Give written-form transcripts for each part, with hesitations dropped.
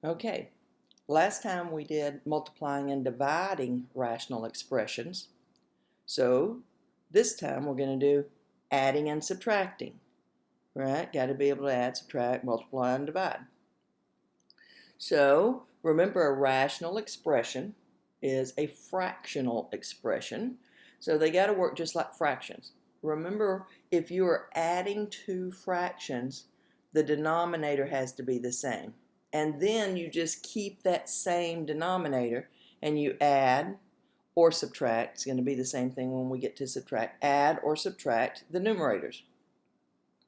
Okay, last time we did multiplying and dividing rational expressions. So this time we're going to do adding and subtracting, right? Got to be able to add, subtract, multiply, and divide. So remember, a rational expression is a fractional expression. So they got to work just like fractions. Remember, if you are adding two fractions, the denominator has to be the same. And then you just keep that same denominator and you add or subtract. It's going to be the same thing when we get to subtract. Add or subtract the numerators.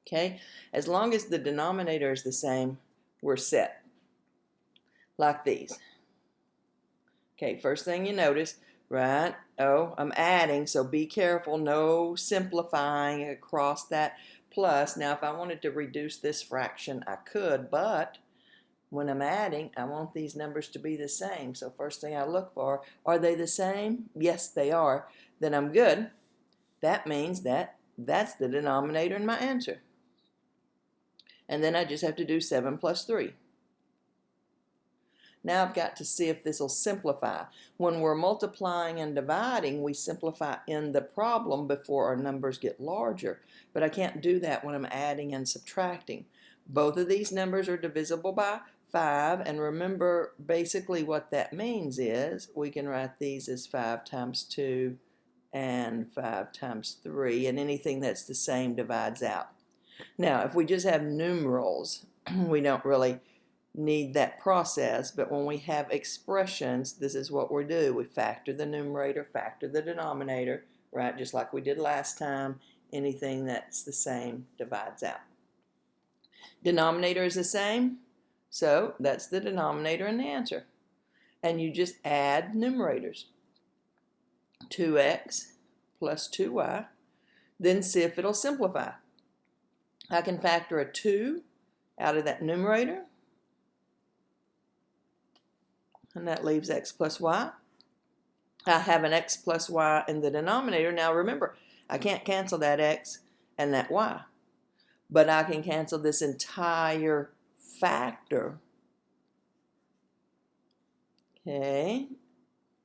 Okay? As long as the denominator is the same, we're set. Like these. Okay, first thing you notice, right? Oh, I'm adding, so be careful. No simplifying across that plus. Now, if I wanted to reduce this fraction, I could, but when I'm adding, I want these numbers to be the same. So first thing I look for, are they the same? Yes, they are. Then I'm good. That means that that's the denominator in my answer. And then I just have to do 7 plus 3. Now I've got to see if this will simplify. When we're multiplying and dividing, we simplify in the problem before our numbers get larger. But I can't do that when I'm adding and subtracting. Both of these numbers are divisible by 5, and remember basically what that means is we can write these as 5 times 2 and 5 times 3, and anything that's the same divides out. Now, if we just have numerals, we don't really need that process, but when we have expressions, this is what we do. We factor the numerator, factor the denominator, right? Just like we did last time. Anything that's the same divides out. Denominator is the same, so that's the denominator in the answer. And you just add numerators. 2x plus 2y. Then see if it'll simplify. I can factor a 2 out of that numerator, and that leaves x plus y. I have an x plus y in the denominator. Now remember, I can't cancel that x and that y, but I can cancel this entire factor. Okay,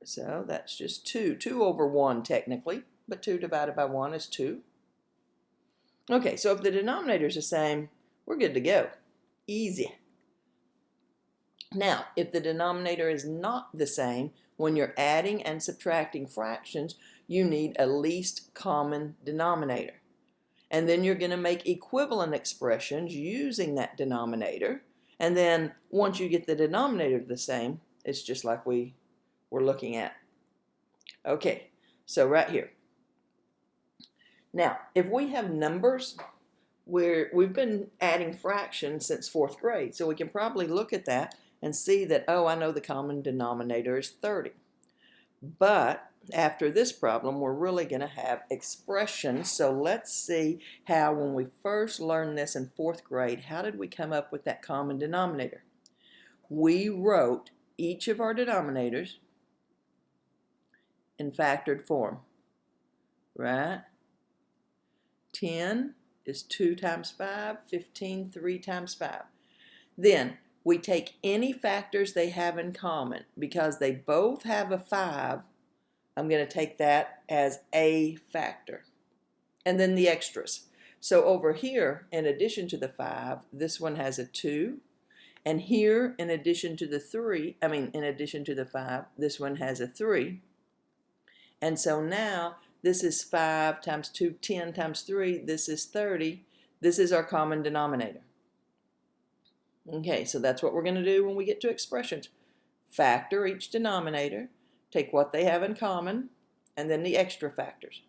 so that's just 2. 2 over 1 technically, but 2 divided by 1 is 2. Okay, so if the denominator is the same, we're good to go. Easy. Now, if the denominator is not the same, when you're adding and subtracting fractions, you need a least common denominator. And then you're going to make equivalent expressions using that denominator. And then once you get the denominator the same, it's just like we were looking at. Okay, so right here. Now, if we have numbers where we've been adding fractions since 4th grade, so we can probably look at that and see that, oh, I know the common denominator is 30. But after this problem, we're really going to have expressions. So let's see how, when we first learned this in 4th grade, how did we come up with that common denominator? We wrote each of our denominators in factored form, right? 10 is 2 times 5, 15, 3 times 5. Then we take any factors they have in common. Because they both have a 5, I'm going to take that as a factor. And then the extras. So over here, in addition to the 5, this one has a 2. And here, in addition to the 5, this one has a 3. And so now, this is 5 times 2, 10 times 3, this is 30. This is our common denominator. Okay, so that's what we're going to do when we get to expressions. Factor each denominator, take what they have in common, and then the extra factors.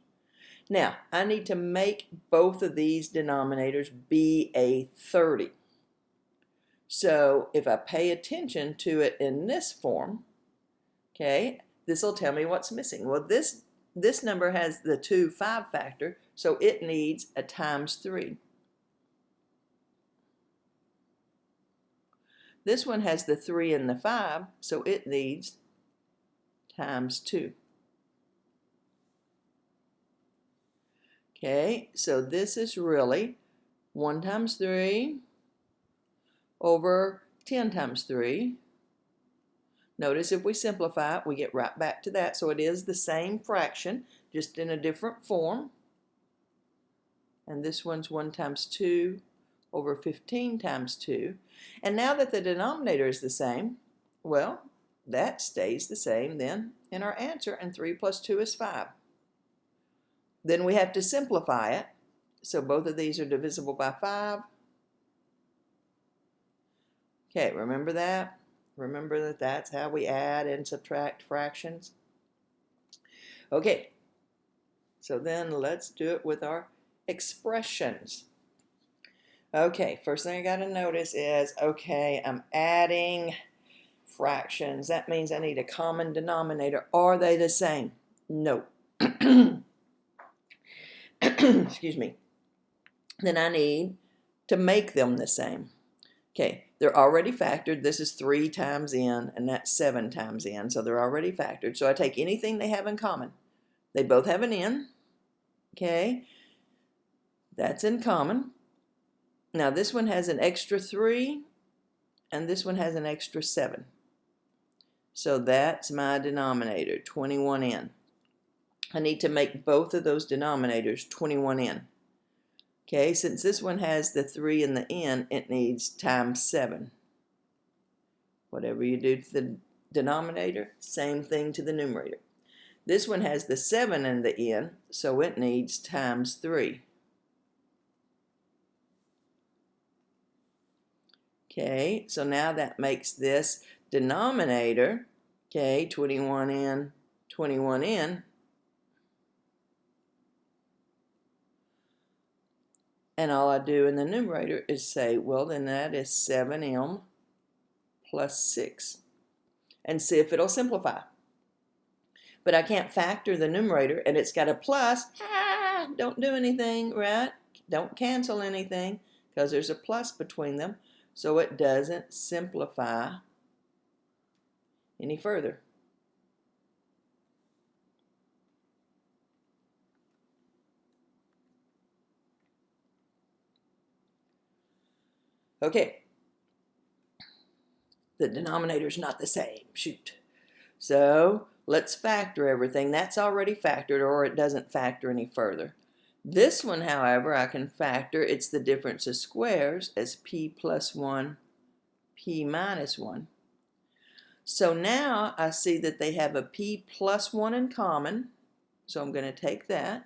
Now, I need to make both of these denominators be a 30. So if I pay attention to it in this form, okay, this will tell me what's missing. Well, this number has the 2 5 factor, so it needs a times 3. This one has the 3 and the 5, so it needs times 2. Okay, so this is really 1 times 3 over 10 times 3, Notice if we simplify it, we get right back to that. So it is the same fraction, just in a different form. And this one's 1 times 2 over 15 times 2. And now that the denominator is the same, well, that stays the same then in our answer, and 3 plus 2 is 5. Then we have to simplify it. So both of these are divisible by 5. Okay, remember that? Remember that that's how we add and subtract fractions. Okay, so then let's do it with our expressions. Okay, first thing I got to notice is, okay, I'm adding fractions. That means I need a common denominator. Are they the same? No. Excuse me. Then I need to make them the same. Okay, they're already factored. This is 3 times n, and that's 7 times n, so they're already factored. So I take anything they have in common. They both have an n. Okay, that's in common. Now this one has an extra 3, and this one has an extra 7. So that's my denominator, 21n. I need to make both of those denominators 21n. Okay, since this one has the 3 and the n, it needs times 7. Whatever you do to the denominator, same thing to the numerator. This one has the 7 and the n, so it needs times 3. Okay, so now that makes this denominator, okay, 21n, 21n, and all I do in the numerator is say, well, then that is 7m plus 6, and see if it'll simplify. But I can't factor the numerator, and it's got a plus. Don't do anything, right? Don't cancel anything, because there's a plus between them, so it doesn't simplify any further. Okay, the denominator's not the same, shoot. So let's factor everything. That's already factored, or it doesn't factor any further. This one, however, I can factor. It's the difference of squares as p plus 1, p minus 1. So now I see that they have a p plus 1 in common, so I'm going to take that.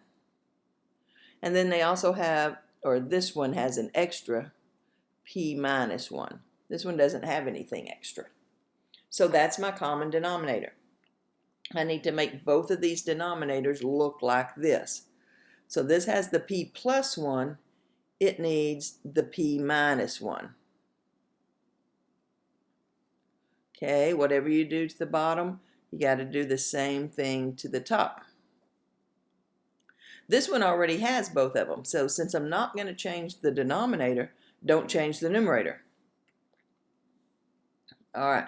And then they also have, or this one has an extra p minus 1. This one doesn't have anything extra. So that's my common denominator. I need to make both of these denominators look like this. So this has the p plus 1. It needs the p minus 1. Okay, whatever you do to the bottom, you got to do the same thing to the top. This one already has both of them. So since I'm not going to change the denominator, don't change the numerator. All right.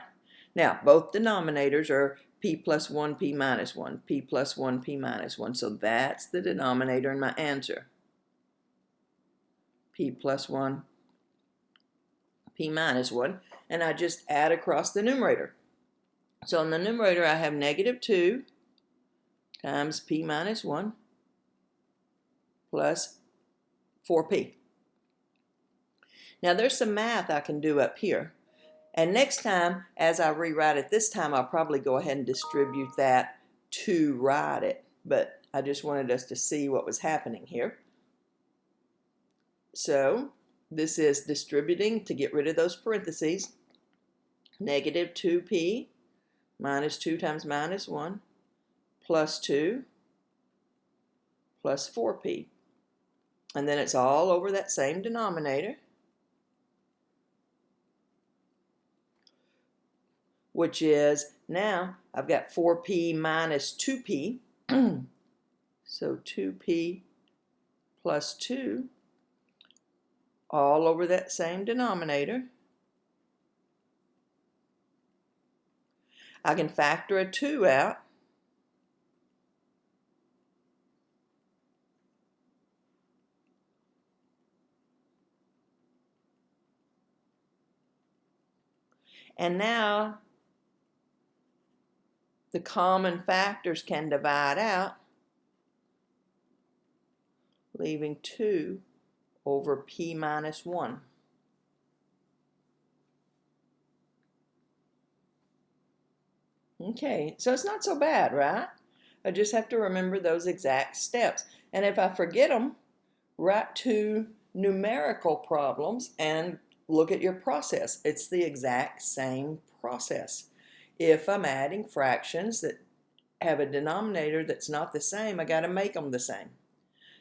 Now, both denominators are p plus 1, p minus 1, p plus 1, p minus 1. So that's the denominator in my answer. P plus 1, p minus 1. And I just add across the numerator. So in the numerator, I have negative 2 times p minus 1 plus 4p. Now there's some math I can do up here. And next time, as I rewrite it this time, I'll probably go ahead and distribute that to write it. But I just wanted us to see what was happening here. So this is distributing to get rid of those parentheses. Negative 2p minus 2 times minus 1 plus 2 plus 4p. And then it's all over that same denominator, which is, now I've got 4p minus 2p. So 2p plus 2 all over that same denominator. I can factor a 2 out. And now the common factors can divide out, leaving 2 over p minus 1. Okay, so it's not so bad, right? I just have to remember those exact steps. And if I forget them, write 2 numerical problems and look at your process. It's the exact same process. If I'm adding fractions that have a denominator that's not the same, I got to make them the same.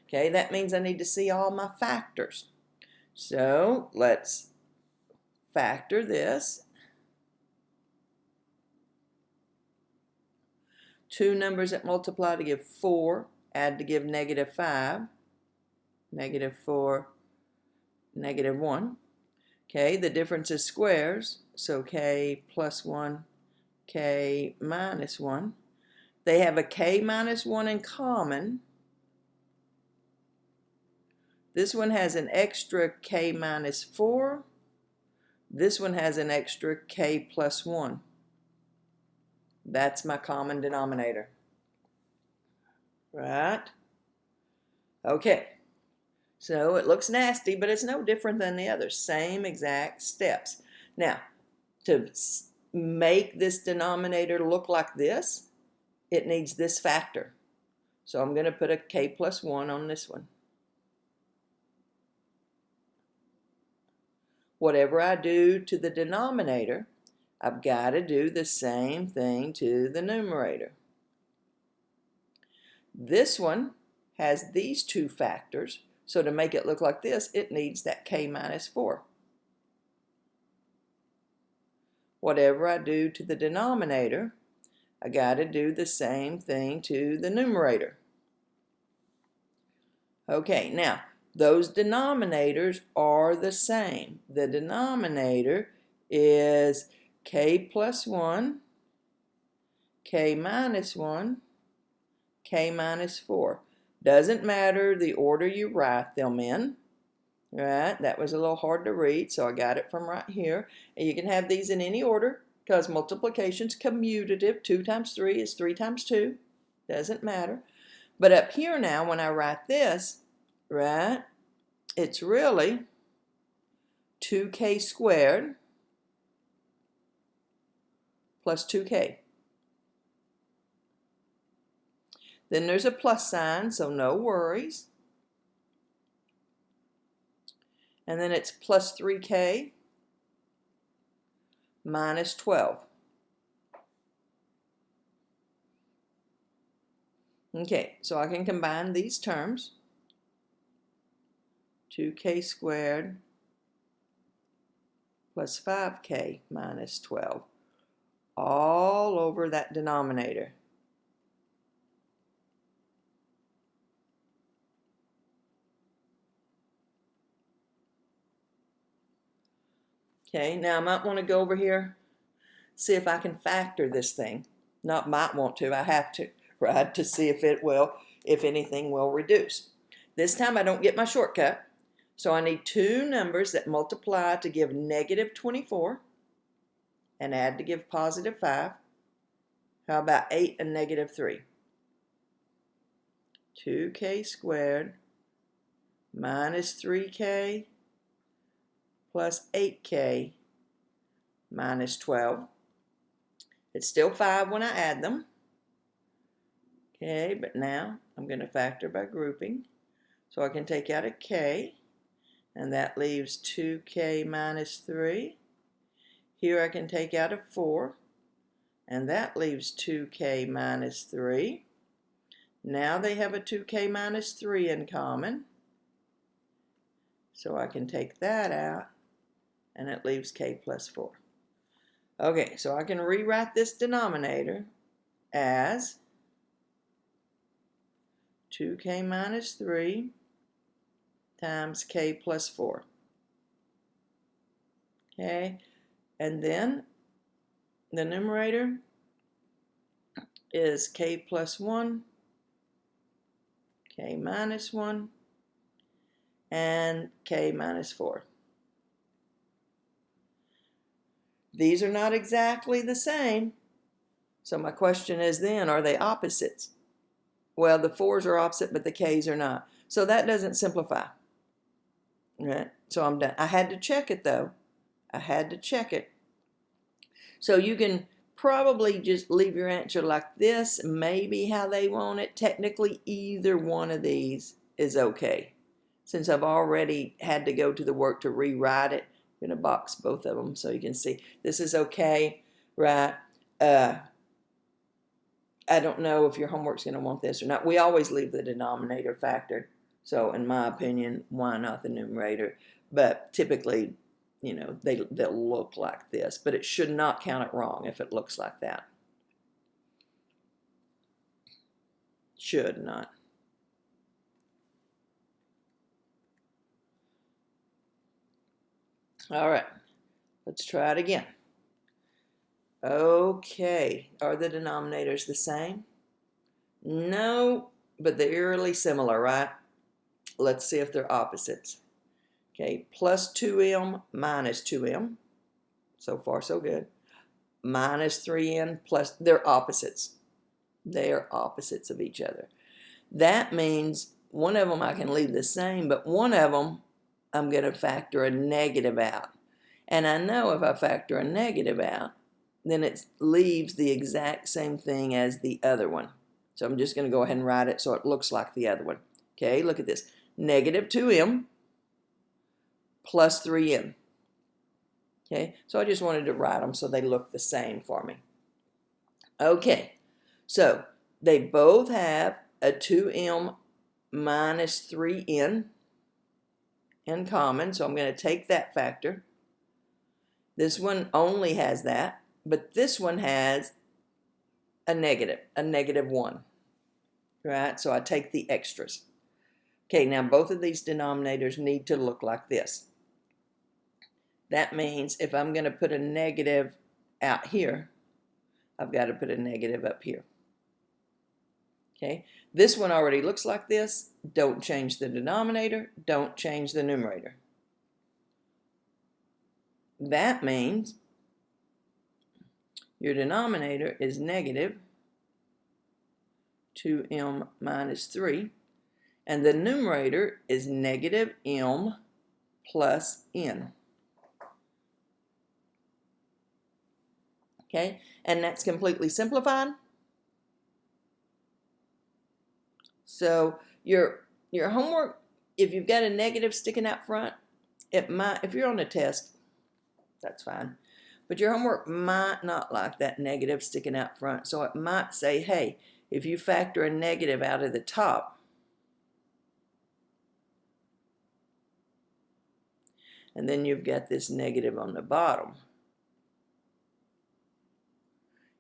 Okay, that means I need to see all my factors. So let's factor this. 2 numbers that multiply to give 4, add to give -5, -4, -1. Okay, the difference is squares, so k plus 1, k minus 1. They have a k minus 1 in common. This one has an extra k minus 4. This one has an extra k plus 1. That's my common denominator. Right? Okay. So it looks nasty, but it's no different than the others. Same exact steps. Now, to make this denominator look like this, it needs this factor. So I'm going to put a k plus 1 on this one. Whatever I do to the denominator, I've got to do the same thing to the numerator. This one has these 2 factors, so to make it look like this, it needs that k minus 4. Whatever I do to the denominator, I got to do the same thing to the numerator. Okay, now, those denominators are the same. The denominator is k plus 1, k minus 1, k minus 4. Doesn't matter the order you write them in. Right, that was a little hard to read, so I got it from right here. And you can have these in any order because multiplication's commutative. 2 times 3 is 3 times 2. Doesn't matter. But up here now, when I write this, right, it's really 2k squared plus 2k. Then there's a plus sign, so no worries. And then it's plus 3k minus 12. Okay, so I can combine these terms. 2k squared plus 5k minus 12 all over that denominator. Okay, now I might want to go over here, see if I can factor this thing. Not might want to, I have to, right, to see if it will, if anything will reduce. This time I don't get my shortcut, so I need 2 numbers that multiply to give -24 and add to give +5. How about 8 and -3? 2k squared minus 3k plus 8k minus 12. It's still 5 when I add them. Okay, but now I'm going to factor by grouping. So I can take out a k, and that leaves 2k minus 3. Here I can take out a 4, and that leaves 2k minus 3. Now they have a 2k minus 3 in common. So I can take that out, and it leaves k plus 4. Okay, so I can rewrite this denominator as 2k minus 3 times k plus 4. Okay, and then the numerator is k plus 1, k minus 1, and k minus 4. These are not exactly the same, So my question is then, are they opposites? Well, the 4's are opposite, but the k's are not. So that doesn't simplify. Right? So I'm done. I had to check it though. I had to check it. So you can probably just leave your answer like this, maybe how they want it. Technically, either one of these is okay. Since I've already had to go to the work to rewrite it, I'm going to box both of them so you can see. This is okay, right? I don't know if your homework's going to want this or not. We always leave the denominator factored. So in my opinion, why not the numerator? But typically, you know, they'll look like this, but it should not count it wrong if it looks like that. Should not. All right, let's try it again. Okay, are the denominators the same? No, but they're eerily similar, right? Let's see if they're opposites. Okay, plus 2m minus 2m. So far, so good. Minus 3n plus, they're opposites. They are opposites of each other. That means one of them I can leave the same, but one of them I'm going to factor a negative out. And I know if I factor a negative out, then it leaves the exact same thing as the other one. So I'm just going to go ahead and write it so it looks like the other one. Okay, look at this. Negative 2m plus 3n. Okay, so I just wanted to write them so they look the same for me. Okay, so they both have a 2m minus 3n in common, so I'm going to take that factor. This one only has that, but this one has a negative 1, right? So I take the extras. Okay, now both of these denominators need to look like this. That means if I'm going to put a negative out here, I've got to put a negative up here. Okay, this one already looks like this. Don't change the denominator, don't change the numerator. That means your denominator is negative 2m minus 3, and the numerator is negative m plus n. Okay, and that's completely simplified. So your homework, if you've got a negative sticking out front, it might, if you're on a test, that's fine. But your homework might not like that negative sticking out front. So it might say, hey, if you factor a negative out of the top, and then you've got this negative on the bottom,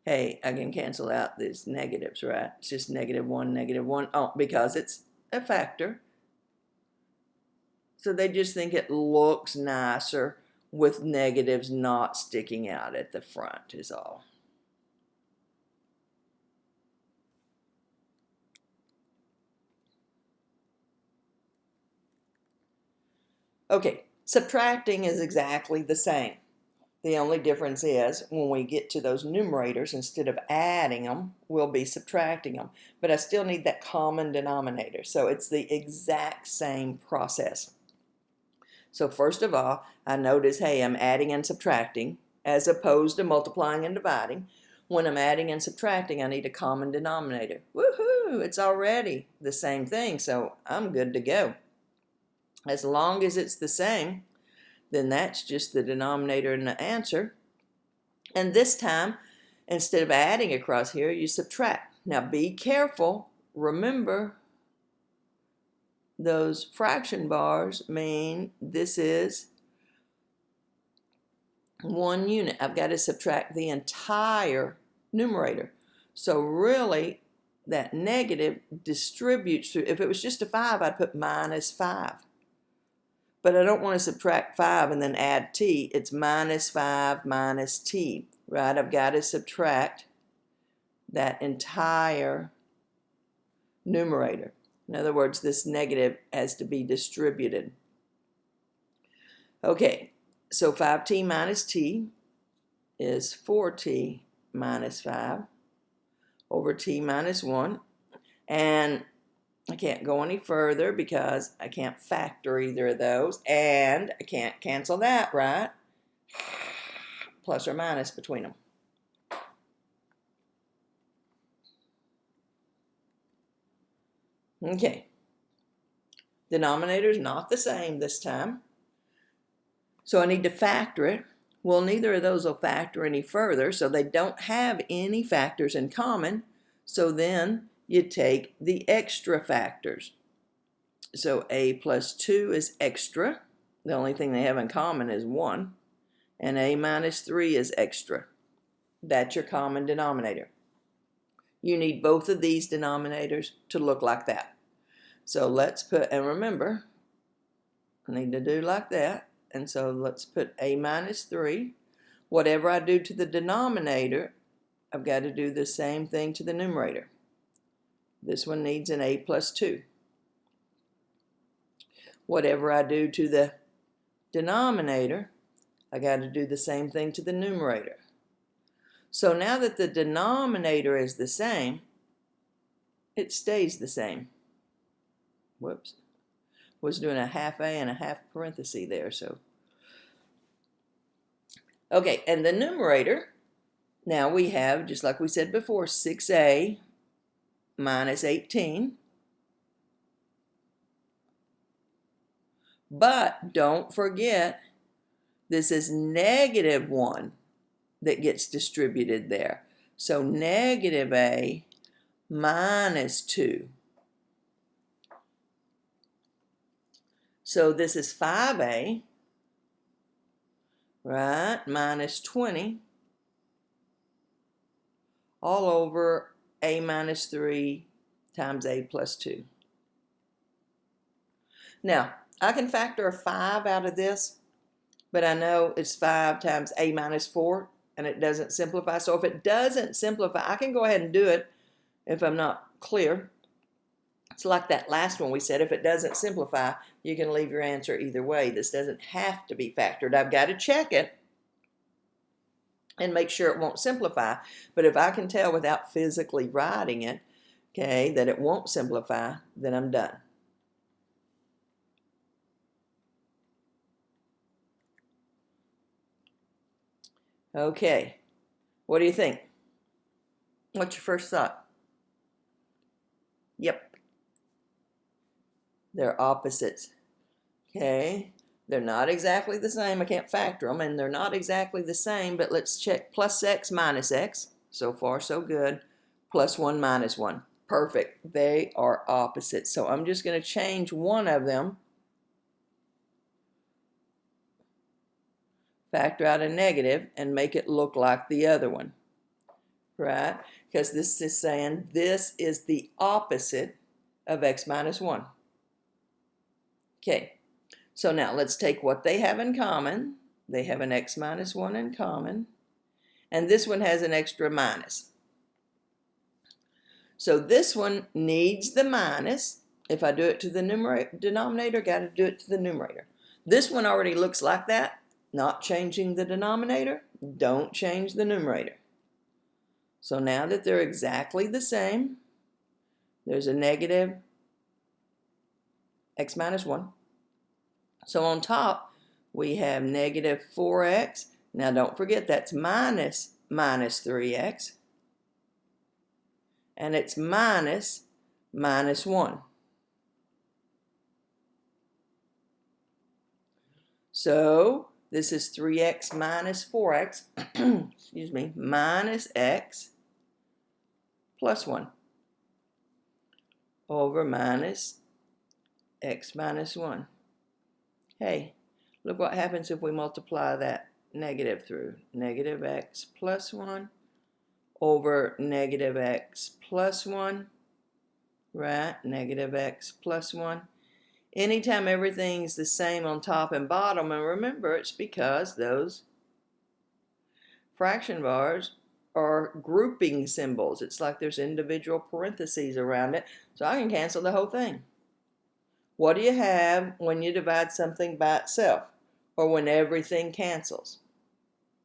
hey, I can cancel out these negatives, right? It's just negative 1, oh, because it's a factor. So they just think it looks nicer with negatives not sticking out at the front is all. Okay, subtracting is exactly the same. The only difference is when we get to those numerators, instead of adding them, we'll be subtracting them. But I still need that common denominator. So it's the exact same process. So first of all, I notice, hey, I'm adding and subtracting as opposed to multiplying and dividing. When I'm adding and subtracting, I need a common denominator. Woohoo! It's already the same thing, so I'm good to go. As long as it's the same, then that's just the denominator and the answer. And this time, instead of adding across here, you subtract. Now be careful. Remember, those fraction bars mean this is 1 unit. I've got to subtract the entire numerator. So really, that negative distributes through. If it was just a 5, I'd put minus 5. But I don't want to subtract 5 and then add t. It's minus 5 minus t, right? I've got to subtract that entire numerator. In other words, this negative has to be distributed. Okay, so 5t minus t is 4t minus 5. over t minus 1. And I can't go any further because I can't factor either of those. And I can't cancel that, right? Plus or minus between them. Okay. Denominator is not the same this time. So I need to factor it. Well, neither of those will factor any further, so they don't have any factors in common. So then you take the extra factors. So a plus 2 is extra. The only thing they have in common is 1. And a minus 3 is extra. That's your common denominator. You need both of these denominators to look like that. So let's put, and remember, I need to do like that. And so let's put a minus 3. Whatever I do to the denominator, I've got to do the same thing to the numerator. This one needs an a plus 2. Whatever I do to the denominator, I got to do the same thing to the numerator. So now that the denominator is the same, it stays the same. Whoops. Was doing a half a and a half parenthesis there, so. Okay, and the numerator, now we have, just like we said before, 6a minus 18. But don't forget, this is negative 1 that gets distributed there. So negative a minus 2. So this is 5a, right, minus 20, all over a minus 3 times a plus 2. Now, I can factor a 5 out of this, but I know it's 5 times a minus 4, and it doesn't simplify. So if it doesn't simplify, I can go ahead and do it if I'm not clear. It's like that last one we said, if it doesn't simplify, you can leave your answer either way. This doesn't have to be factored. I've got to check it and make sure it won't simplify. But if I can tell without physically writing it, okay, that it won't simplify, then I'm done. Okay, what do you think? What's your first thought? Yep. They're opposites. Okay, they're not exactly the same. I can't factor them, and they're not exactly the same, but let's check plus x minus x. So far, so good. Plus 1 minus 1. Perfect. They are opposites. So I'm just going to change one of them. Factor out a negative and make it look like the other one. Right? Because this is saying this is the opposite of x minus 1. Okay, so now let's take what they have in common. They have an x minus 1 in common, and this one has an extra minus. So this one needs the minus. If I do it to the denominator, got to do it to the numerator. This one already looks like that. Not changing the denominator, don't change the numerator. So now that they're exactly the same, there's a negative x minus 1. So on top, we have negative 4x. Now don't forget that's minus 3x. And it's minus 1. So this is 3x minus 4x, excuse me, minus x plus 1 over minus x minus 1. Hey, look what happens if we multiply that negative through. Negative x plus 1 over negative x plus 1, right? Negative x plus 1. Anytime everything's the same on top and bottom, and remember, it's because those fraction bars are grouping symbols. It's like there's individual parentheses around it, so I can cancel the whole thing. What do you have when you divide something by itself, or when everything cancels?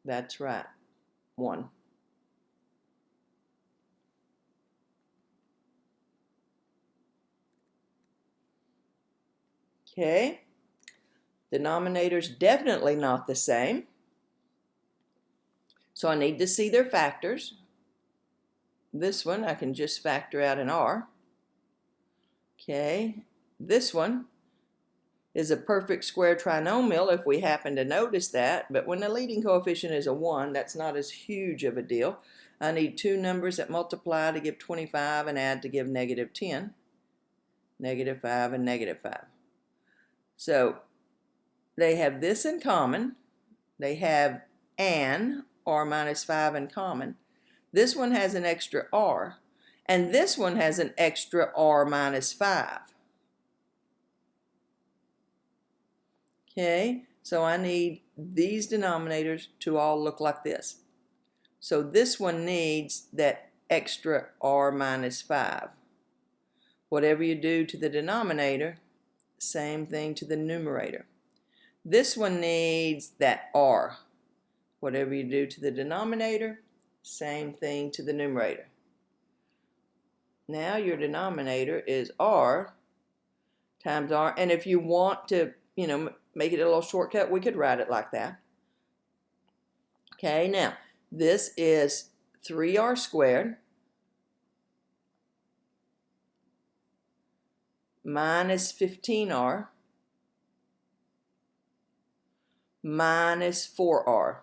That's right, 1. Okay, denominator's definitely not the same. So I need to see their factors. This one I can just factor out an r. Okay, this one is a perfect square trinomial if we happen to notice that, but when the leading coefficient is a 1, that's not as huge of a deal. I need two numbers that multiply to give 25 and add to give negative 10. Negative 5 and negative 5. So they have this in common. They have an r minus 5 in common. This one has an extra r, and this one has an extra r minus 5. Okay, so I need these denominators to all look like this. So this one needs that extra r minus 5. Whatever you do to the denominator, same thing to the numerator. This one needs that r. Whatever you do to the denominator, same thing to the numerator. Now your denominator is r times r, and if you want to, make it a little shortcut, we could write it like that. Okay, now this is 3r squared minus 15r minus 4r.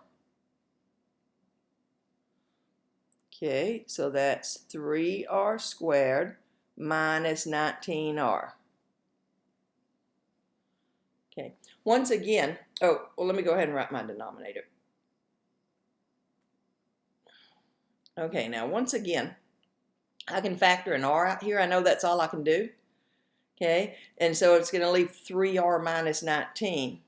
Okay, so that's 3r squared minus 19r. Okay, once again, let me go ahead and write my denominator. Okay, now once again, I can factor an r out here. I know that's all I can do. Okay, and so it's going to leave 3r minus 19.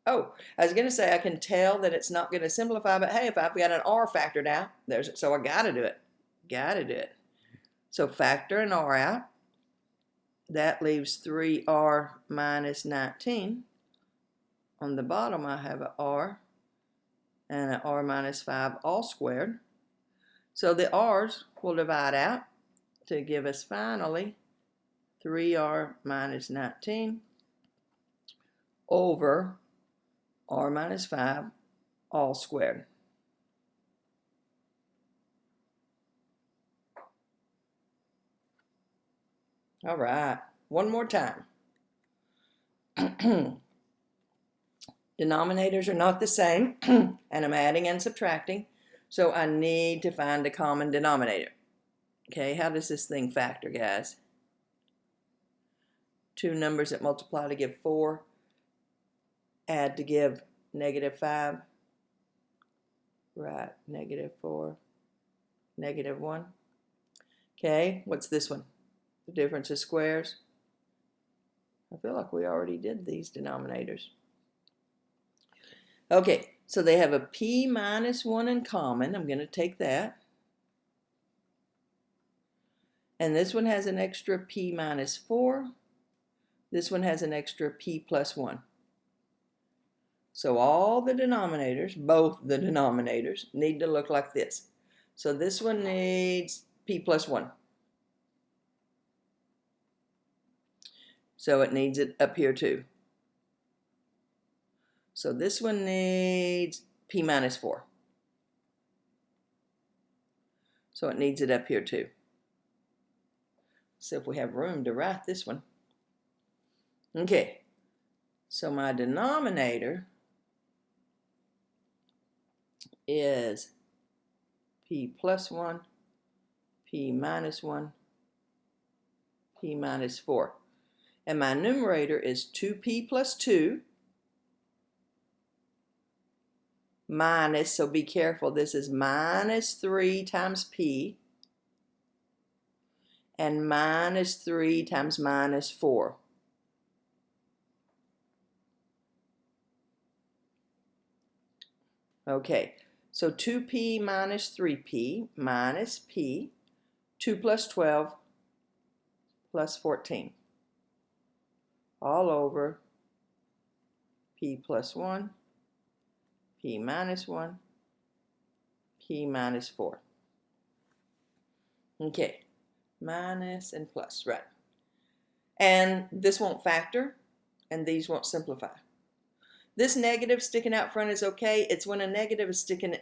Oh, I was going to say I can tell that it's not going to simplify, but hey, if I've got an r factored out, so I got to do it. Got to do it. So factor an r out. That leaves 3r minus 19. On the bottom, I have an r and an r minus 5 all squared. So the r's will divide out to give us finally 3r minus 19 over r minus 5 all squared. All right, one more time. Denominators are not the same, and I'm adding and subtracting, so I need to find a common denominator. Okay, how does this thing factor, guys? Two numbers that multiply to give 4, add to give negative 5. Right, negative 4, negative 1. Okay, what's this one? The difference of squares. I feel like we already did these denominators. Okay, so they have a p minus 1 in common. I'm going to take that. And this one has an extra p minus 4. This one has an extra p plus 1. So all the denominators, both the denominators, need to look like this. So this one needs p plus 1. So it needs it up here too. So this one needs p minus 4. So it needs it up here too. So if we have room to write this one. Okay, so my denominator is p plus 1, p minus 1, p minus 4. And my numerator is 2p plus 2 minus, so be careful, this is minus 3 times p, and minus 3 times minus 4. Okay, so 2p minus 3p minus p, 2 plus 12 plus 14, all over p plus 1, p minus 1, p minus 4. Okay, minus and plus, right. And this won't factor, and these won't simplify. This negative sticking out front is okay. It's when a negative is sticking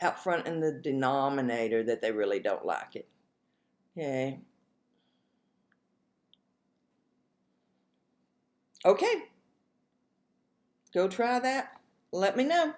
out front in the denominator that they really don't like it. Okay. Okay. Go try that. Let me know.